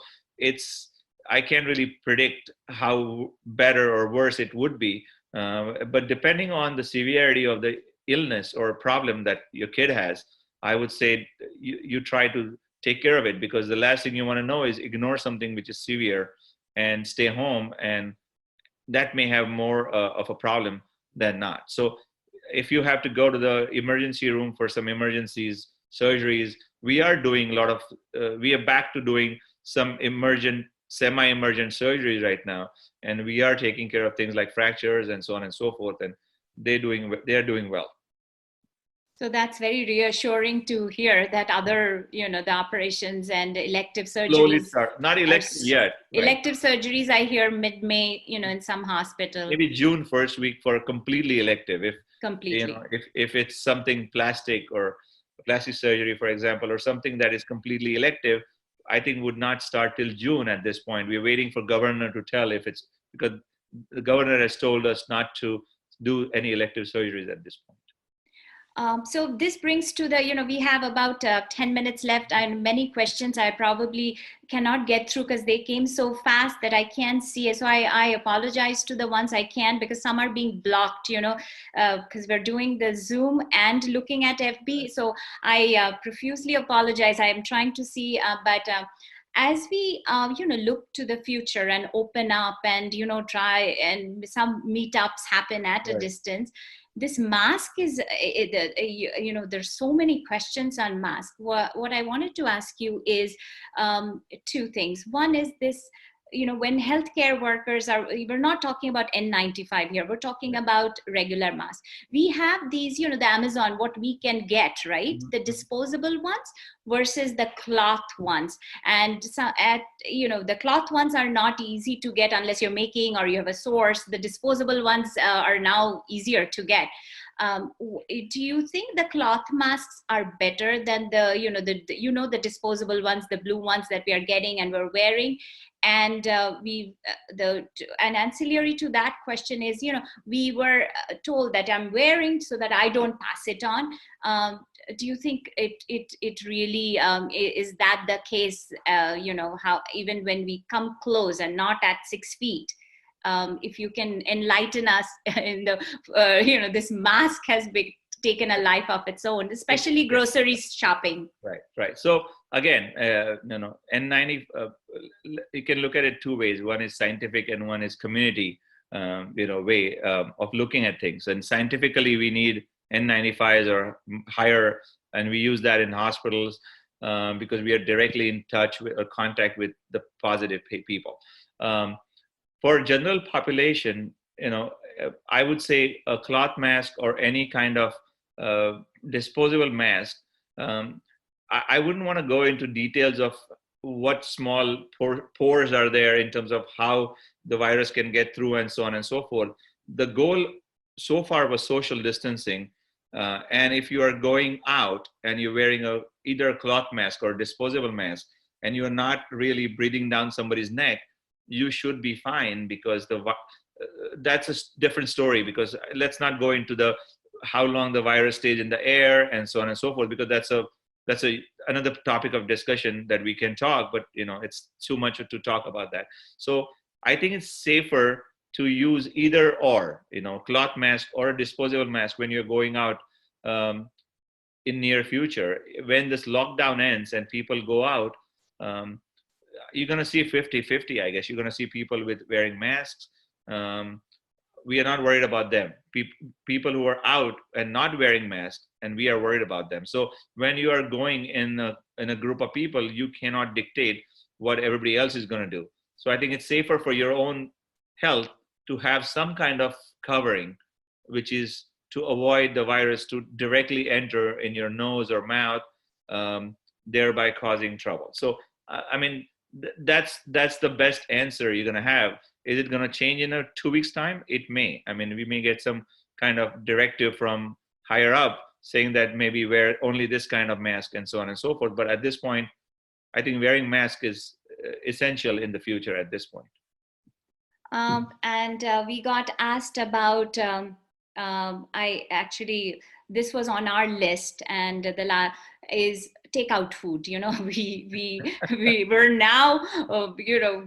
I can't really predict how better or worse it would be. But depending on the severity of the illness or problem that your kid has, I would say you try to take care of it, because the last thing you want to know is ignore something which is severe and stay home, and that may have more of a problem than not. So if you have to go to the emergency room for some emergencies, surgeries, we are doing we are back to doing some semi-emergent surgeries right now, and we are taking care of things like fractures and so on and so forth, and they are doing well. So that's very reassuring to hear that other, the operations and elective surgeries. Not elective yet. Right? Elective surgeries, I hear mid-May, in some hospital. Maybe June first week for completely elective. Completely. If it's something plastic or plastic surgery, for example, or something that is completely elective, I think would not start till June at this point. We're waiting for governor to tell because the governor has told us not to do any elective surgeries at this point. So this brings to we have about 10 minutes left, and many questions I probably cannot get through because they came so fast that I can't see it. So I apologize to the ones I can, because some are being blocked, because we're doing the Zoom and looking at FB. So I profusely apologize. I am trying to see, but as we look to the future and open up and try, and some meetups happen at a distance, this mask is there's so many questions on mask. What I wanted to ask you is two things. One is this, when healthcare workers we're not talking about N95 here, we're talking about regular masks. We have these, the Amazon, what we can get, right? The disposable ones versus the cloth ones. And so the cloth ones are not easy to get unless you're making or you have a source. The disposable ones are now easier to get. Do you think the cloth masks are better than the disposable ones, the blue ones that we are getting and we're wearing? And an ancillary to that question is, we were told that I'm wearing so that I don't pass it on. Do you think it really is that the case? How even when we come close and not at 6 feet, if you can enlighten us in the this mask has taken a life of its own, especially grocery shopping. Right. So again, N90, you can look at it two ways. One is scientific and one is community, way of looking at things. And scientifically, we need N95s or higher, and we use that in hospitals because we are directly in touch with or contact with the positive people. For general population, I would say a cloth mask or any kind of disposable mask. I wouldn't want to go into details of what small pores are there in terms of how the virus can get through and so on and so forth. The goal so far was social distancing. And if you are going out and you're wearing either a cloth mask or disposable mask, and you're not really breathing down somebody's neck, you should be fine, because that's a different story. Because let's not go into how long the virus stays in the air and so on and so forth, because that's another topic of discussion that we can talk, but it's too much to talk about that. So I think it's safer to use either or, cloth mask or a disposable mask when you're going out in near future. When this lockdown ends and people go out, you're going to see 50-50, I guess. You're going to see people wearing masks. we are not worried about them. People who are out and not wearing masks, and we are worried about them. So when you are going in a group of people, you cannot dictate what everybody else is going to do. So I think it's safer for your own health to have some kind of covering, which is to avoid the virus to directly enter in your nose or mouth, thereby causing trouble. So I mean, that's the best answer you're going to have. Is it going to change in a 2 weeks time? It may. I mean, we may get some kind of directive from higher up saying that maybe wear only this kind of mask and so on and so forth. But at this point, I think wearing mask is essential in the future at this point. And we got asked about, this was on our list, and is takeout food. You know, we were now,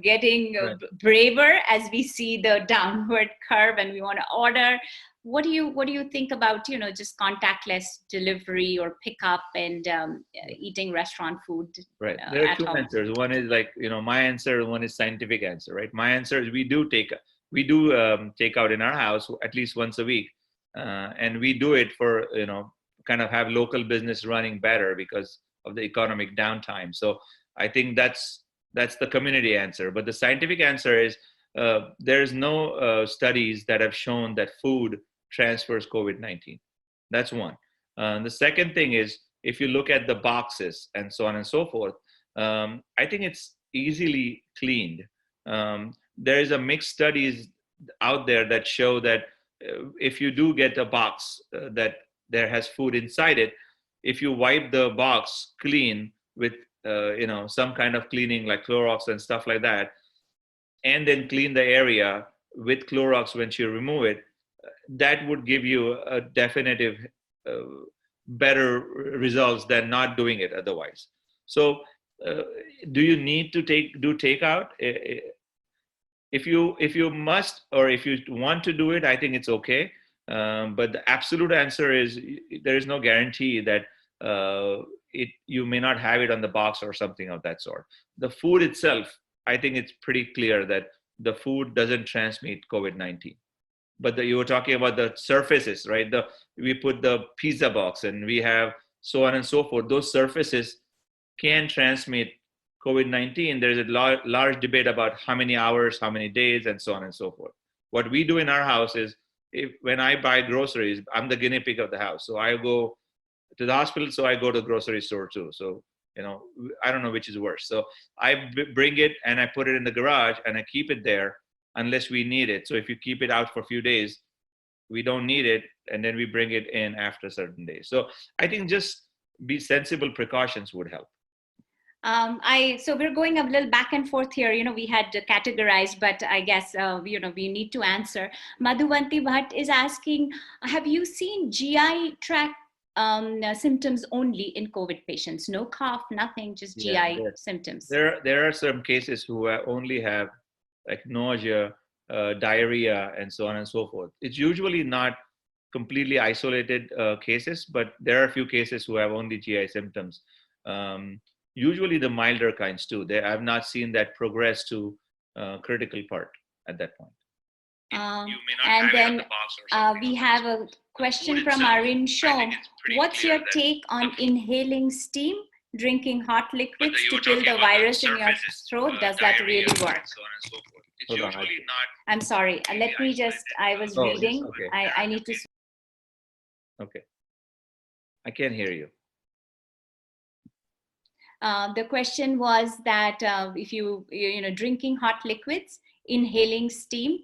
getting braver as we see the downward curve, and we want to order. What do you think about, just contactless delivery or pickup and eating restaurant food? Right. There are two answers. One is like, my answer. One is scientific answer, right? My answer is we do take out in our house at least once a week, and we do it for kind of have local business running better because of the economic downtime. So I think that's the community answer. But the scientific answer is there's no studies that have shown that food transfers COVID-19. That's one. The second thing is, if you look at the boxes and so on and so forth, I think it's easily cleaned. There is a mixed studies out there that show that if you do get a box that there has food inside it, if you wipe the box clean with some kind of cleaning like Clorox and stuff like that, and then clean the area with Clorox when you remove it, that would give you a definitive better results than not doing it otherwise. So do you need to do takeout? If you must, or if you want to do it, I think it's okay. But the absolute answer is there is no guarantee that you may not have it on the box or something of that sort. The food itself, I think it's pretty clear that the food doesn't transmit COVID-19. But you were talking about the surfaces, right? We put the pizza box and we have so on and so forth. Those surfaces can transmit COVID-19. There's a large debate about how many hours, how many days, and so on and so forth. What we do in our house is, when I buy groceries, I'm the guinea pig of the house. So I go to the hospital, so I go to the grocery store too. So, I don't know which is worse. So I bring it and I put it in the garage and I keep it there unless we need it. So if you keep it out for a few days, we don't need it, and then we bring it in after certain days. So I think just be sensible precautions would help. So we're going a little back and forth here. We had categorized, but I guess, we need to answer. Madhuvanti Bhatt is asking, have you seen GI tract symptoms only in COVID patients? No cough, nothing, just GI symptoms. There are some cases who only have like nausea, diarrhea, and so on and so forth. It's usually not completely isolated cases, but there are a few cases who have only GI symptoms. Usually the milder kinds too. I have not seen that progress to critical part at that point. And then we have a question from Arin Shom. What's your take on inhaling steam, drinking hot liquids to kill the virus in your throat? Does that really work? Hold on, I'm sorry. Let me just, I was reading. Okay. I need to. Okay. I can't hear you. The question was that if you drinking hot liquids, inhaling steam,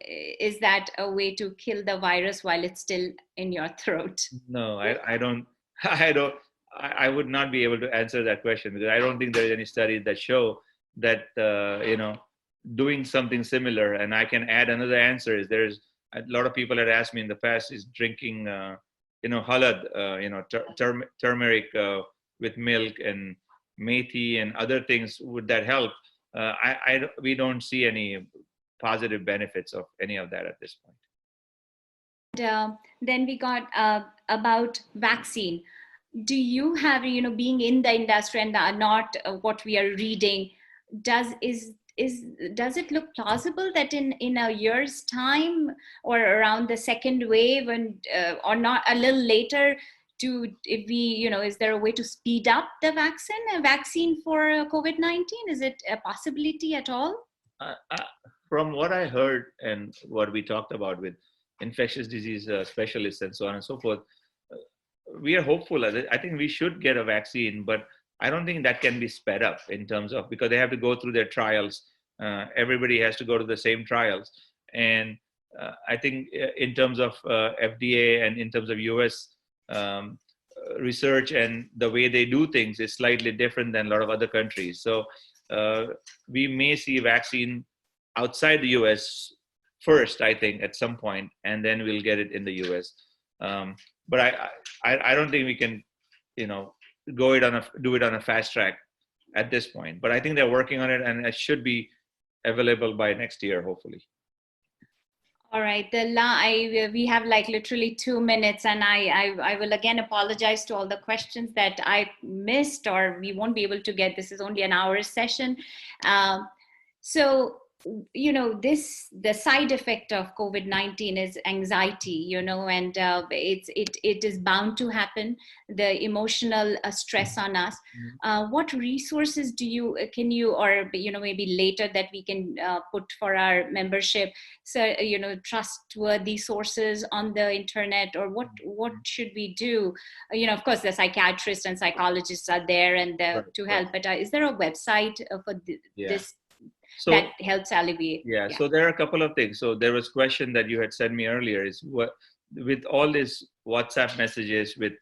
is that a way to kill the virus while it's still in your throat? No, I don't. I would not be able to answer that question because I don't think there's any studies that show that doing something similar. And I can add another answer is there's a lot of people had asked me in the past is drinking halad, turmeric with milk and methi and other things. Would that help? We don't see any positive benefits of any of that at this point. And, then we got about vaccine. Do you have, being in the industry and not what we are reading, is does it look plausible that in a year's time or around the second wave and or not a little later, if we, is there a way to speed up the vaccine for COVID-19? Is it a possibility at all? From what I heard and what we talked about with infectious disease specialists and so on and so forth, we are hopeful. I think we should get a vaccine, but I don't think that can be sped up in terms of, because they have to go through their trials. Everybody has to go to the same trials. And I think in terms of FDA and in terms of US research and the way they do things is slightly different than a lot of other countries. So we may see vaccine outside the US first, I think, at some point, and then we'll get it in the US. But I don't think we can, do it on a fast track at this point. But I think they're working on it, and it should be available by next year, hopefully. All right, we have like literally 2 minutes, and I will again apologize to all the questions that I missed or we won't be able to get. This is only an hour session. So, the side effect of COVID-19 is anxiety, and it is bound to happen, the emotional stress on us. What resources can you, or, maybe later that we can put for our membership? So, trustworthy sources on the internet, or what should we do? Of course, the psychiatrists and psychologists are there and to help, but is there a website for this? So, that helps alleviate. Yeah, so there are a couple of things. So there was a question that you had sent me earlier, is what, with all these WhatsApp messages, with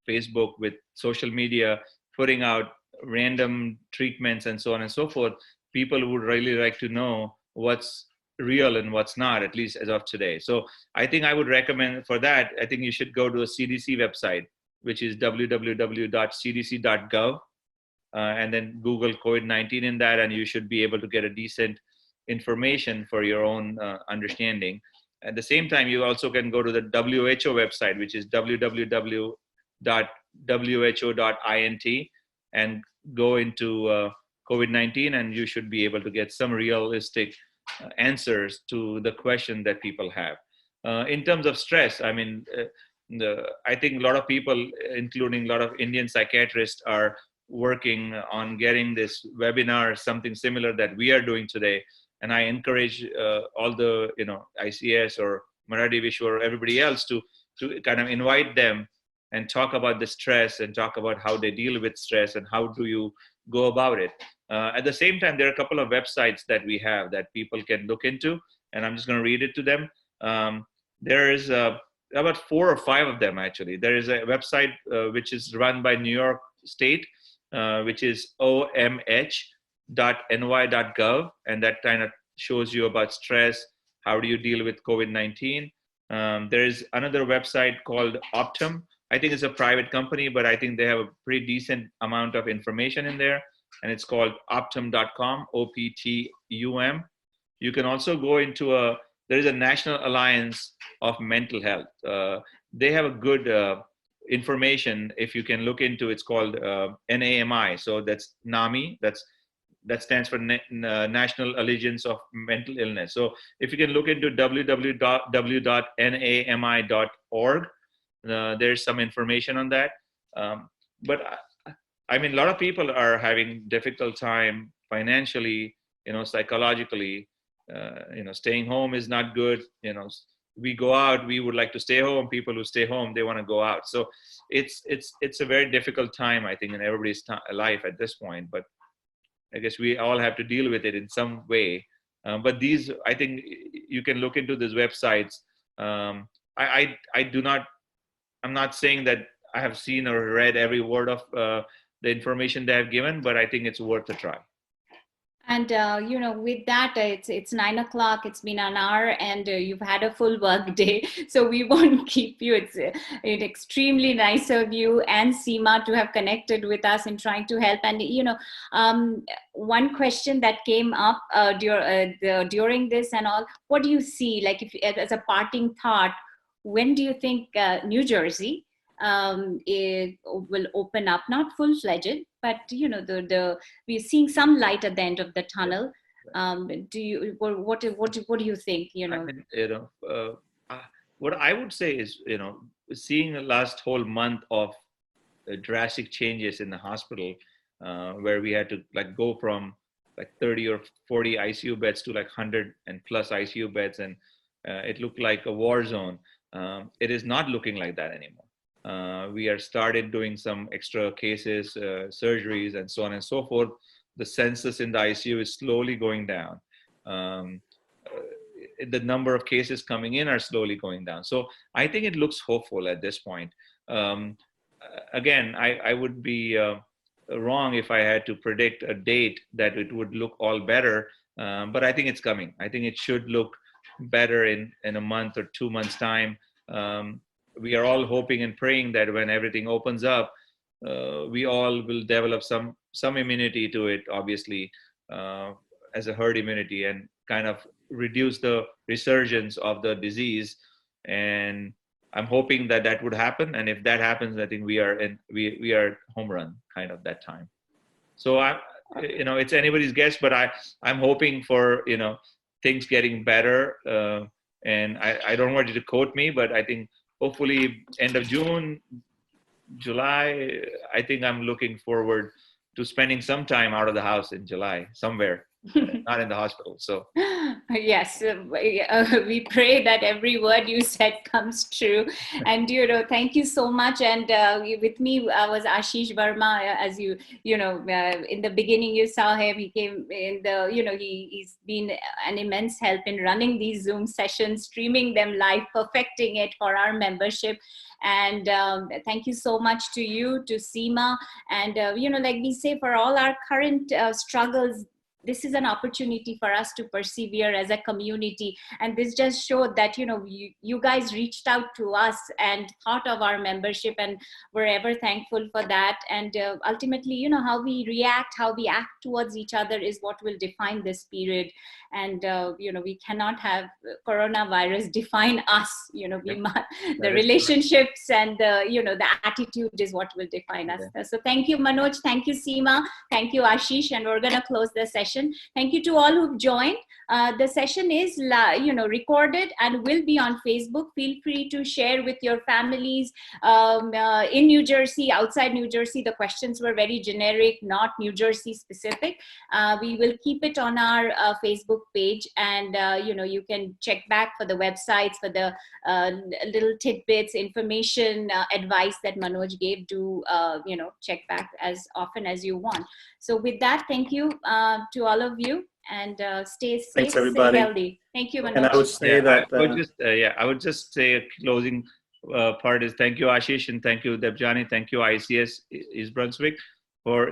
Facebook, with social media, putting out random treatments and so on and so forth, people would really like to know what's real and what's not, at least as of today. So I think I would recommend for that, I think you should go to a CDC website, which is www.cdc.gov. And then Google COVID-19 in that, and you should be able to get a decent information for your own understanding. At the same time, you also can go to the WHO website, which is www.who.int, and go into COVID-19, and you should be able to get some realistic answers to the question that people have. In terms of stress, I mean, I think a lot of people, including a lot of Indian psychiatrists, are working on getting this webinar, something similar that we are doing today. And I encourage all the, ICS or Marathi Vishwa or everybody else to kind of invite them and talk about the stress and talk about how they deal with stress and how do you go about it. At the same time, there are a couple of websites that we have that people can look into, and I'm just going to read it to them. There is about 4 or 5 of them, actually. There is a website which is run by New York State, which is omh.ny.gov, and that kind of shows you about stress, how do you deal with COVID-19. There is another website called Optum. I think it's a private company, but I think they have a pretty decent amount of information in there, and it's called optum.com, OPTUM. You can also go into there is a National Alliance of Mental Health. They have a good information, if you can look into. It's called NAMI. So that's NAMI. That stands for National Allegiance of Mental Illness. So if you can look into www.nami.org, there's some information on that. But I mean, a lot of people are having difficult time financially, psychologically. Staying home is not good. We go out, we would like to stay home. People who stay home, they want to go out. So it's a very difficult time, I think, in everybody's life at this point. But I guess we all have to deal with it in some way. But these, I think, you can look into these websites. I'm not saying that I have seen or read every word of the information they have given, but I think it's worth a try. And, with that, it's 9 o'clock, it's been an hour, and you've had a full work day. So we won't keep you. It's extremely nice of you and Seema to have connected with us and trying to help. And, one question that came up during this and all, what do you see, like, if as a parting thought, when do you think New Jersey it will open up, not full-fledged, but we're seeing some light at the end of the tunnel. What do you think? I mean, what I would say is, seeing the last whole month of drastic changes in the hospital, where we had to like go from like 30 or 40 ICU beds to like 100 and plus ICU beds, and it looked like a war zone. It is not looking like that anymore. We are started doing some extra cases, surgeries, and so on and so forth. The census in the ICU is slowly going down. The number of cases coming in are slowly going down. So I think it looks hopeful at this point. Again, I would be wrong if I had to predict a date that it would look all better, but I think it's coming. I think it should look better in a month or 2 months' time. We are all hoping and praying that when everything opens up, we all will develop some immunity to it, obviously, as a herd immunity, and kind of reduce the resurgence of the disease. And I'm hoping that that would happen. And if that happens, I think we are home run kind of that time. So it's anybody's guess, but I'm hoping for, things getting better. And I don't want you to quote me, but I think hopefully end of June, July, I think I'm looking forward to spending some time out of the house in July somewhere, not in the hospital. So yes, we pray that every word you said comes true. And thank you so much. And with me was Ashish Verma. As in the beginning you saw him. He came in the he's been an immense help in running these Zoom sessions, streaming them live, perfecting it for our membership. And thank you so much to you, to Seema, and like we say, for all our current struggles, this is an opportunity for us to persevere as a community. And this just showed that, you guys reached out to us and thought of our membership, and we're ever thankful for that. And ultimately, how we react, how we act towards each other is what will define this period. And, we cannot have coronavirus define us, the relationships and the attitude is what will define us. So thank you, Manoj. Thank you, Seema. Thank you, Ashish. And we're going to close the session. Thank you to all who've joined. The session is, recorded and will be on Facebook. Feel free to share with your families in New Jersey, outside New Jersey. The questions were very generic, not New Jersey specific. We will keep it on our Facebook page, and you can check back for the websites, for the little tidbits, information, advice that Manoj gave. Do check back as often as you want. So with that, thank you to all of you, and stay safe, Thanks, everybody. stay healthy. Thank you, Manoj. And I would say I would just say a closing part is thank you, Ashish, and thank you, Debjani. Thank you, ICS East Brunswick, for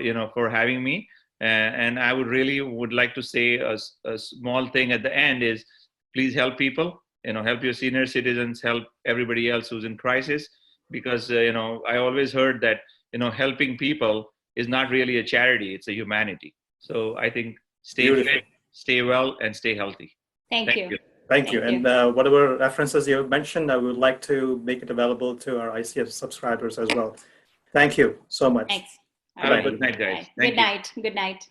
having me. And I would like to say a small thing at the end is, please help people. Help your senior citizens, help everybody else who's in crisis, because I always heard that helping people is not really a charity, it's a humanity. So I think stay fit, stay well, and stay healthy. Thank you. Thank you. And whatever references you have mentioned, I would like to make it available to our ICS subscribers as well. Thank you so much. Thanks. Have a good night, guys. Good night. Good night.